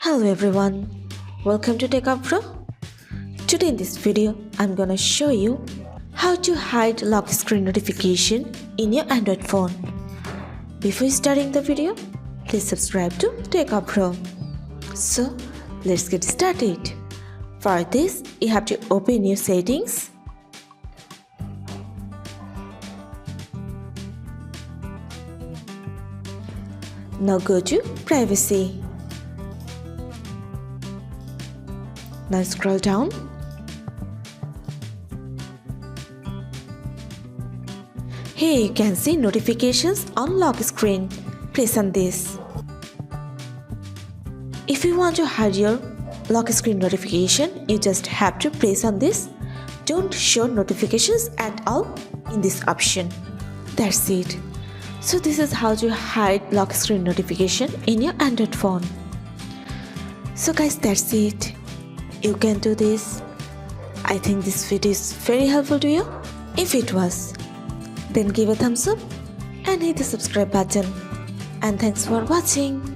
Hello everyone, welcome to Techavro. Today in this video, I'm gonna show you how to hide lock screen notification in your Android phone. Before starting the video, please subscribe to Techavro. So let's get started. For this, you have to open your settings. Now go to privacy. Now scroll down. Here you can see notifications on lock screen. Press on this. If you want to hide your lock screen notification, you just have to press on this. Don't show notifications at all in this option. That's it. So this is how to hide lock screen notification in your Android phone. So guys, that's it. You can do this. I think this video is very helpful to you. If it was, then give a thumbs up and hit the subscribe button. And thanks for watching.